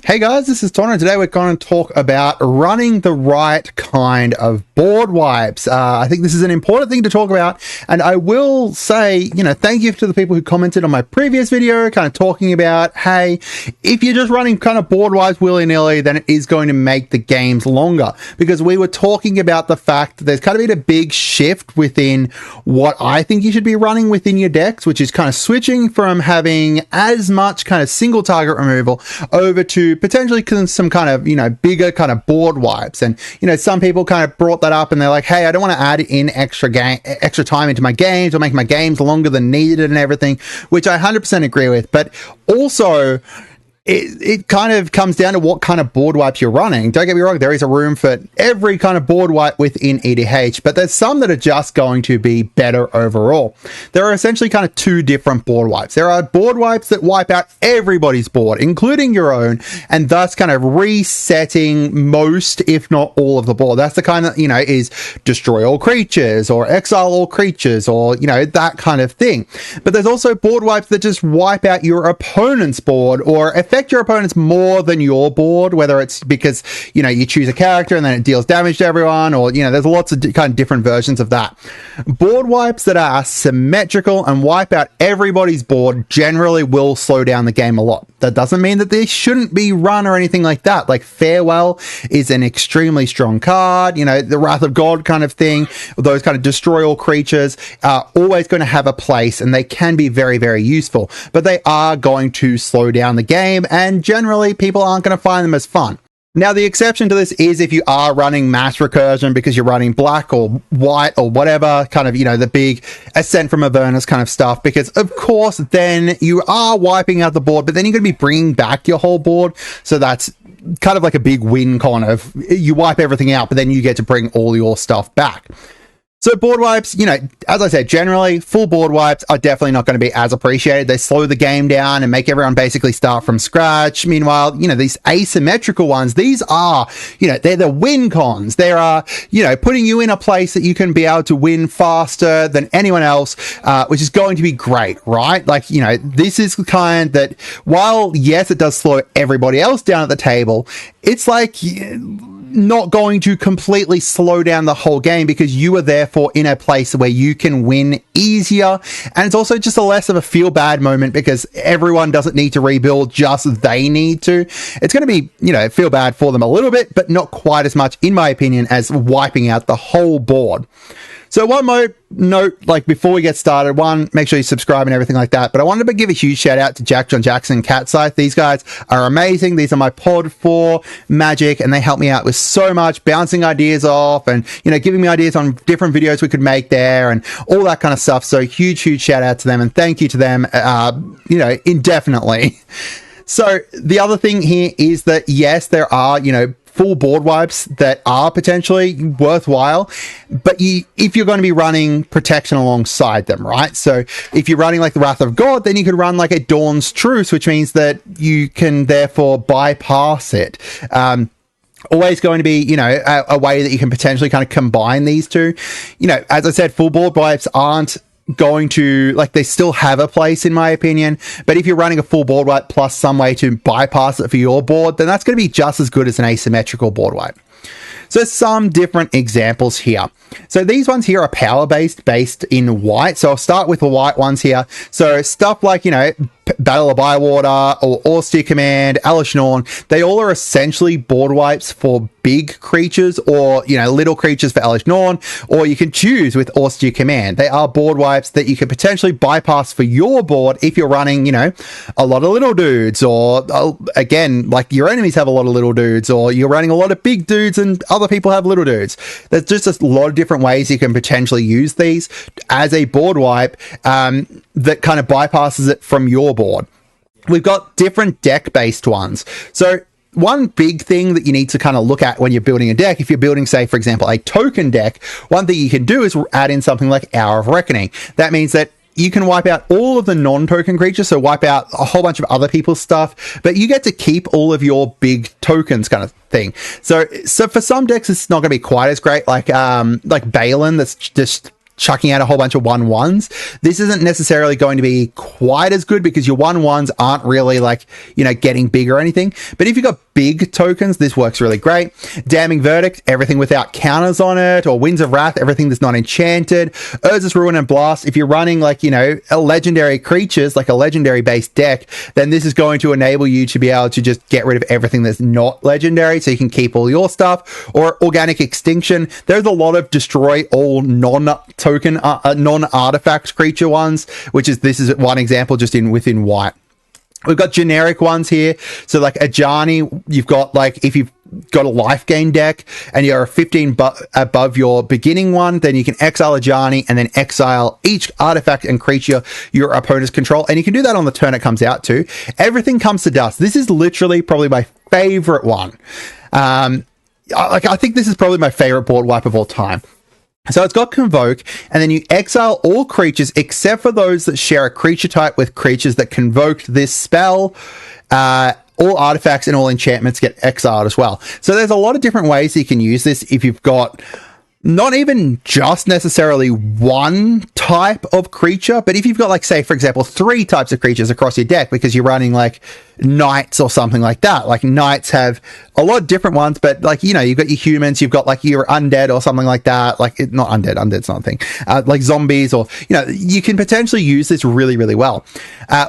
Hey guys, this is Tauna. Today we're going to talk about running the right kind of board wipes. I think this is an important thing to talk about, and I will say, thank you to the people who commented on my previous video, kind of talking about, hey, if you're just running kind of board wipes willy-nilly, then it is going to make the games longer, because we were talking about the fact that there's kind of been a big shift within what I think you should be running within your decks, which is kind of switching from having as much kind of single target removal over to potentially some kind of, bigger kind of board wipes. And, some people kind of brought that up and they're like, hey, I don't want to add in extra time into my games or make my games longer than needed and everything, which I 100% agree with. But also, it kind of comes down to what kind of board wipes you're running. Don't get me wrong, there is a room for every kind of board wipe within EDH, but there's some that are just going to be better overall. There are essentially kind of two different board wipes. There are board wipes that wipe out everybody's board, including your own, and thus kind of resetting most, if not all, of the board. That's the kind that, is destroy all creatures or exile all creatures or, that kind of thing. But there's also board wipes that just wipe out your opponent's board or affect your opponents more than your board, whether it's because, you choose a character and then it deals damage to everyone, or, there's lots of kind of different versions of that. Board wipes that are symmetrical and wipe out everybody's board generally will slow down the game a lot. That doesn't mean that they shouldn't be run or anything like that. Like Farewell is an extremely strong card, the Wrath of God kind of thing, those kind of destroy all creatures are always going to have a place, and they can be very, very useful, but they are going to slow down the game, and generally people aren't going to find them as fun. Now, the exception to this is if you are running mass recursion because you're running black or white or whatever, kind of, the big Ascent from Avernus kind of stuff, because of course then you are wiping out the board, but then you're going to be bringing back your whole board. So that's kind of like a big win, kind of, you wipe everything out, but then you get to bring all your stuff back. So board wipes, as I said, generally full board wipes are definitely not going to be as appreciated. They slow the game down and make everyone basically start from scratch. Meanwhile, these asymmetrical ones, these are, they're the win cons. They are, putting you in a place that you can be able to win faster than anyone else, which is going to be great, right? Like, this is the kind that while, yes, it does slow everybody else down at the table, it's like not going to completely slow down the whole game, because you are therefore in a place where you can win easier. And it's also just a less of a feel bad moment because everyone doesn't need to rebuild, just they need to. It's going to be, feel bad for them a little bit, but not quite as much, in my opinion, as wiping out the whole board. So one more note, like before we get started, make sure you subscribe and everything like that. But I wanted to give a huge shout out to Jack John Jackson and Cat Scythe. These guys are amazing. These are my pod for Magic, and they help me out with so much, bouncing ideas off and, giving me ideas on different videos we could make there and all that kind of stuff. So huge shout out to them, and thank you to them, indefinitely. So the other thing here is that, yes, there are, full board wipes that are potentially worthwhile, but if you're going to be running protection alongside them, right? So if you're running like the Wrath of God, then you could run like a Dawn's Truce, which means that you can therefore bypass it. Always going to be, a way that you can potentially kind of combine these two. As I said, full board wipes aren't going to, they still have a place, in my opinion, but if you're running a full board wipe plus some way to bypass it for your board, then that's going to be just as good as an asymmetrical board wipe. So some different examples here. So these ones here are power based in white. So I'll start with the white ones here. So stuff like, Battle of Bywater or Austere Command, Alish Norn, they all are essentially board wipes for big creatures, or, little creatures for Alish Norn, or you can choose with Austere Command. They are board wipes that you could potentially bypass for your board if you're running, a lot of little dudes, or again, like your enemies have a lot of little dudes, or you're running a lot of big dudes and other people have little dudes. There's just a lot of different ways you can potentially use these as a board wipe that kind of bypasses it from your board. We've got different deck-based ones. So one big thing that you need to kind of look at when you're building a deck, if you're building, say, for example, a token deck, one thing you can do is add in something like Hour of Reckoning. That means that you can wipe out all of the non-token creatures, so wipe out a whole bunch of other people's stuff, but you get to keep all of your big tokens kind of thing. So for some decks, it's not going to be quite as great, like Balin, that's just chucking out a whole bunch of 1/1s. This isn't necessarily going to be quite as good because your 1/1s aren't really like, getting big or anything. But if you've got big tokens, this works really great. Damning Verdict, everything without counters on it, or Winds of Wrath, everything that's not enchanted. Urza's Ruin and Blast, if you're running like, a legendary creatures, like a legendary based deck, then this is going to enable you to be able to just get rid of everything that's not legendary, so you can keep all your stuff. Or Organic Extinction, there's a lot of destroy all non-token, non-artifact creature ones, this is one example just within white. We've got generic ones here. So like Ajani, you've got like, if you've got a life gain deck and you're 15 above your beginning one, then you can exile Ajani and then exile each artifact and creature your opponents control. And you can do that on the turn it comes out to. Everything Comes to Dust. This is literally probably my favorite one. I think this is probably my favorite board wipe of all time. So it's got Convoke, and then you exile all creatures except for those that share a creature type with creatures that convoked this spell. All artifacts and all enchantments get exiled as well. So there's a lot of different ways that you can use this if you've got not even just necessarily one type of creature, but if you've got, like, say, for example, 3 types of creatures across your deck because you're running, like, knights or something like that. Like, knights have a lot of different ones, but, like, you've got your humans, you've got, like, your undead or something like that. Like, not undead, undead's not a thing. Like zombies, or, you can potentially use this really, really well.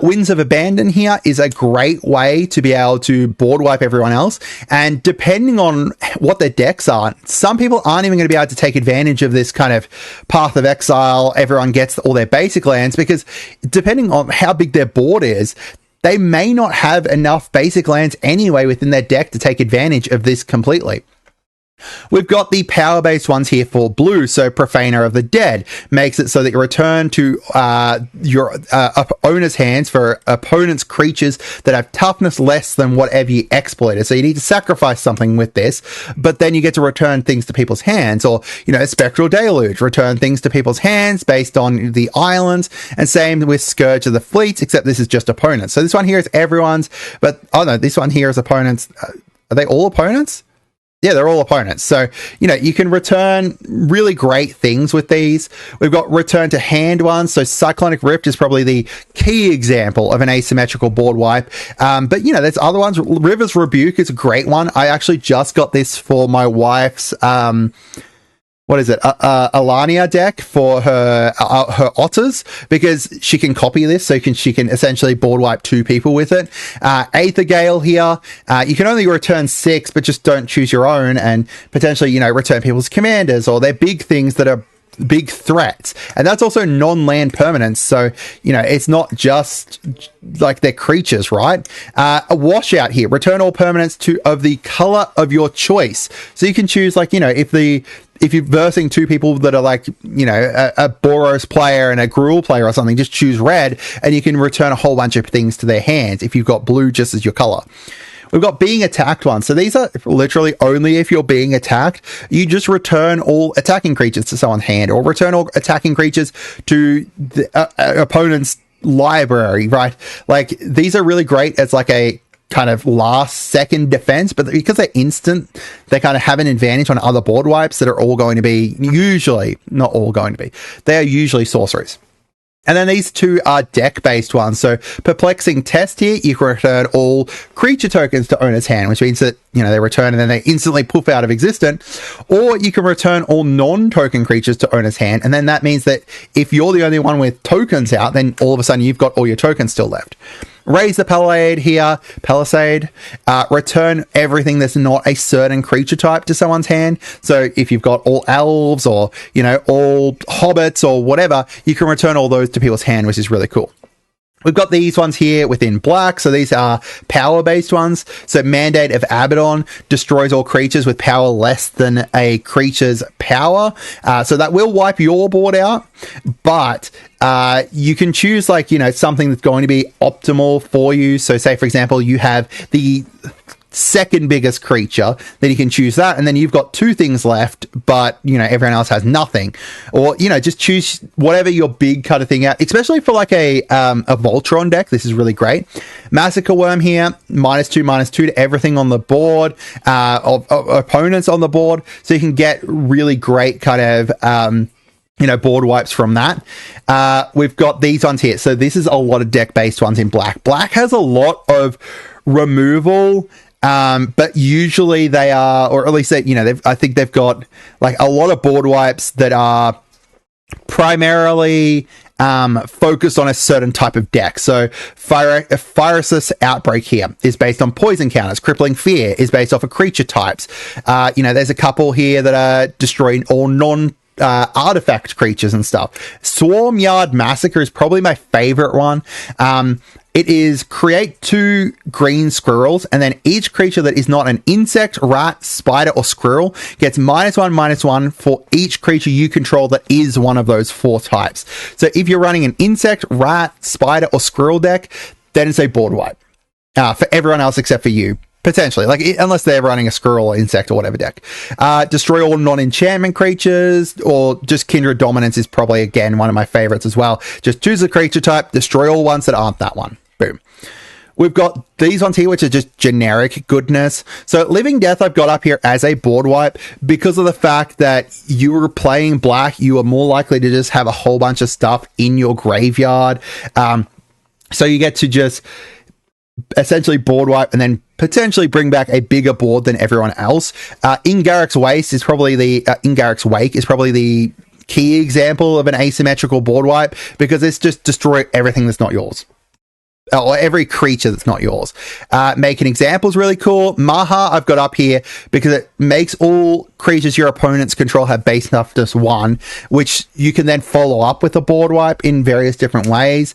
Winds of Abandon here is a great way to be able to board wipe everyone else. And depending on what their decks are, some people aren't even going to be able to take advantage of this kind of Path of Exile. Everyone gets all their basic lands, because depending on how big their board is, they may not have enough basic lands anyway within their deck to take advantage of this completely. We've got the power-based ones here for blue. So Profaner of the Dead makes it so that you return to your owner's hands for opponent's creatures that have toughness less than whatever you exploited. So you need to sacrifice something with this, but then you get to return things to people's hands. Or, Spectral Deluge, return things to people's hands based on the islands. And same with Scourge of the Fleets, except this is just opponents. So this one here is everyone's, but, this one here is opponents. Are they all opponents? Yeah, they're all opponents. So, you can return really great things with these. We've got return to hand ones. So Cyclonic Rift is probably the key example of an asymmetrical board wipe. But, there's other ones. River's Rebuke is a great one. I actually just got this for my wife's, Alania deck for her otters, because she can copy this, so she can essentially board wipe 2 people with it. Aether Gale here, you can only return 6, but just don't choose your own, and potentially, return people's commanders or their big things that are big threats. And that's also non-land permanents, so it's not just like they're creatures, right? A washout here, return all permanents of the color of your choice. So you can choose, like, if you're versing 2 people that are like, a Boros player and a Gruul player or something, just choose red and you can return a whole bunch of things to their hands if you've got blue just as your color. We've got being attacked ones. So these are literally only if you're being attacked. You just return all attacking creatures to someone's hand, or return all attacking creatures to the opponent's library, right? Like, these are really great as like a kind of last second defense, but because they're instant, they kind of have an advantage on other board wipes that are all going to be, usually, not all going to be, they are usually sorceries. And then these 2 are deck-based ones. So Perplexing Test here, you can return all creature tokens to owner's hand, which means that, they return and then they instantly poof out of existence. Or you can return all non-token creatures to owner's hand, and then that means that if you're the only one with tokens out, then all of a sudden you've got all your tokens still left. Raise the Palisade here, return everything that's not a certain creature type to someone's hand. So if you've got all elves or, all hobbits or whatever, you can return all those to people's hand, which is really cool. We've got these ones here within black. So these are power-based ones. So Mandate of Abaddon destroys all creatures with power less than a creature's power. So that will wipe your board out. But you can choose, like, something that's going to be optimal for you. So say, for example, you have the second biggest creature, then you can choose that, and then you've got 2 things left, but everyone else has nothing. Or just choose whatever your big kind of thing out, especially for like a Voltron deck. This is really great. Massacre Worm here, -2/-2 to everything on the board, of opponents on the board, so you can get really great kind of board wipes from that. We've got these ones here. So this is a lot of deck-based ones in black. Black has a lot of removal, but usually they are, or at least I think they've got like a lot of board wipes that are primarily focused on a certain type of deck. So Phyresis Outbreak here is based on poison counters. Crippling Fear is based off of creature types. There's a couple here that are destroying all artifact creatures and stuff. Swarmyard Massacre is probably my favorite one. It is create 2 green squirrels, and then each creature that is not an insect, rat, spider, or squirrel gets -1/-1 for each creature you control that is one of those 4 types. So if you're running an insect, rat, spider, or squirrel deck, then it's a board wipe for everyone else except for you. Potentially, unless they're running a squirrel or insect or whatever deck. Destroy all non-enchantment creatures, or just Kindred Dominance is probably, again, one of my favorites as well. Just choose a creature type, destroy all ones that aren't that one. Boom. We've got these ones here, which are just generic goodness. So Living Death I've got up here as a board wipe because of the fact that you were playing black, you are more likely to just have a whole bunch of stuff in your graveyard. So you get to just essentially board wipe and then potentially bring back a bigger board than everyone else. Ingarrick's Wake is probably the key example of an asymmetrical board wipe because it's just destroy everything that's not yours. Or every creature that's not yours. Make an Example is really cool. Maha I've got up here because it makes all creatures your opponents control have base toughness 1, which you can then follow up with a board wipe in various different ways.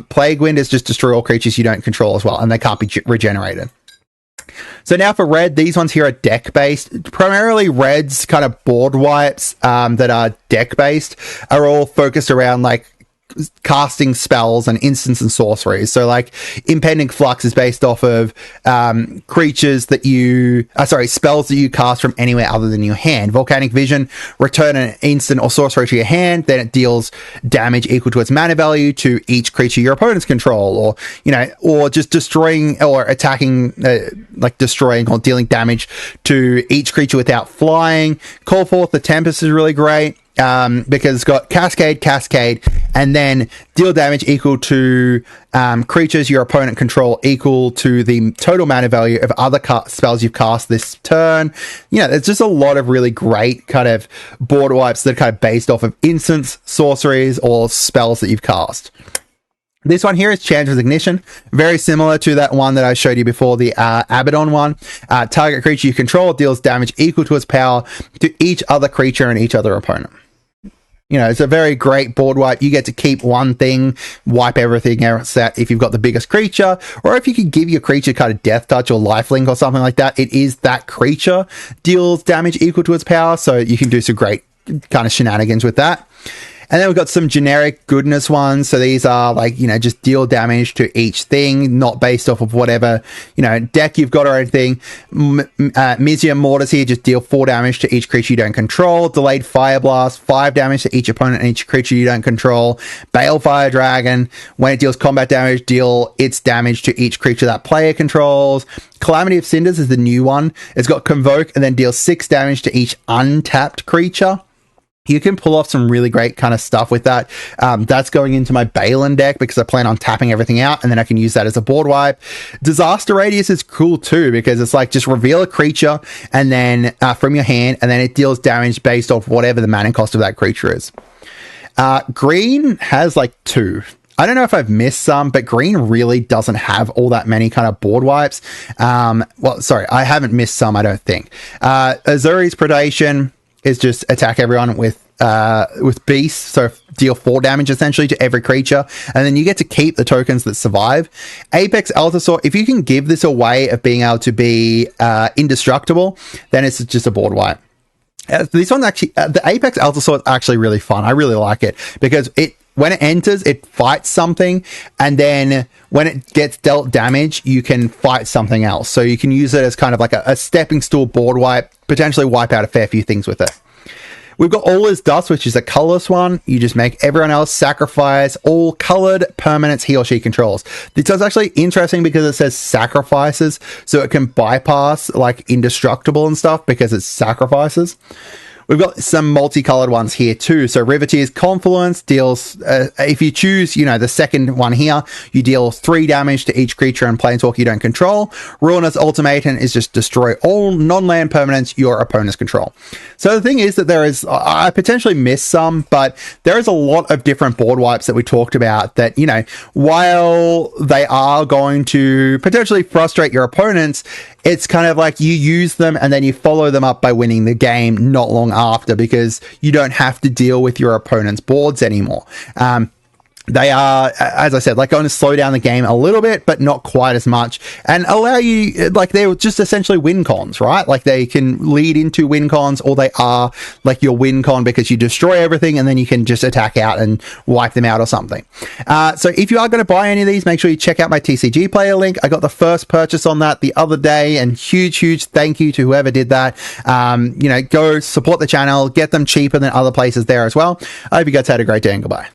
Plague Wind is just destroy all creatures you don't control as well, and they can't be regenerated. So now for red, these ones here are deck-based. Primarily red's kind of board wipes that are deck-based are all focused around casting spells and instants and sorceries. So Impending Flux is based off of spells that you cast from anywhere other than your hand. Volcanic Vision, return an instant or sorcery to your hand, then it deals damage equal to its mana value to each creature your opponents control, or just destroying or attacking, destroying or dealing damage to each creature without flying. Call Forth the Tempest is really great. Because it's got Cascade, and then deal damage equal to creatures your opponent control equal to the total mana value of other spells you've cast this turn. There's just a lot of really great kind of board wipes that are kind of based off of instants, sorceries, or spells that you've cast. This one here is Chance Ignition, very similar to that one that I showed you before, the Abaddon one. Target creature you control deals damage equal to its power to each other creature and each other opponent. It's a very great board wipe. You get to keep one thing, wipe everything else out if you've got the biggest creature, or if you could give your creature kind of Death Touch or Lifelink or something like that, it is that creature deals damage equal to its power, so you can do some great kind of shenanigans with that. And then we've got some generic goodness ones. So these are just deal damage to each thing, not based off of whatever, deck you've got or anything. Mizia Mortis here, just deal 4 damage to each creature you don't control. Delayed Fire Blast, 5 damage to each opponent and each creature you don't control. Balefire Dragon, when it deals combat damage, deal its damage to each creature that player controls. Calamity of Cinders is the new one. It's got Convoke and then deals 6 damage to each untapped creature. You can pull off some really great kind of stuff with that. That's going into my Balin deck because I plan on tapping everything out, and then I can use that as a board wipe. Disaster Radius is cool too because it's just reveal a creature and then from your hand, and then it deals damage based off whatever the mana cost of that creature is. Green has 2. I don't know if I've missed some, but green really doesn't have all that many kind of board wipes. I haven't missed some, I don't think. Azuri's Predation is just attack everyone with beasts, so deal 4 damage essentially to every creature, and then you get to keep the tokens that survive. Apex Altasaur, if you can give this a way of being able to be indestructible, then it's just a board wipe. This one actually, the Apex Altasaur is actually really fun. I really like it because when it enters, it fights something, and then when it gets dealt damage, you can fight something else. So you can use it as kind of a stepping stool board wipe, potentially wipe out a fair few things with it. We've got All Is Dust, which is a colorless one. You just make everyone else sacrifice all colored permanents he or she controls. This is actually interesting because it says sacrifices, so it can bypass indestructible and stuff because it's sacrifices. We've got some multicolored ones here too. So Riveteer's Confluence deals, if you choose, the second one here, you deal 3 damage to each creature and planeswalker you don't control. Ruinous Ultimatum is just destroy all non-land permanents your opponents control. So the thing is that I potentially missed some, but there is a lot of different board wipes that we talked about that, while they are going to potentially frustrate your opponents, it's kind of like you use them and then you follow them up by winning the game not long after, because you don't have to deal with your opponent's boards anymore. They are, as I said, going to slow down the game a little bit, but not quite as much, and allow you, they're just essentially win cons, right? They can lead into win cons, or they are your win con because you destroy everything and then you can just attack out and wipe them out or something. So if you are going to buy any of these, make sure you check out my TCG player link. I got the first purchase on that the other day, and huge thank you to whoever did that. Go support the channel, get them cheaper than other places there as well. I hope you guys had a great day, and goodbye.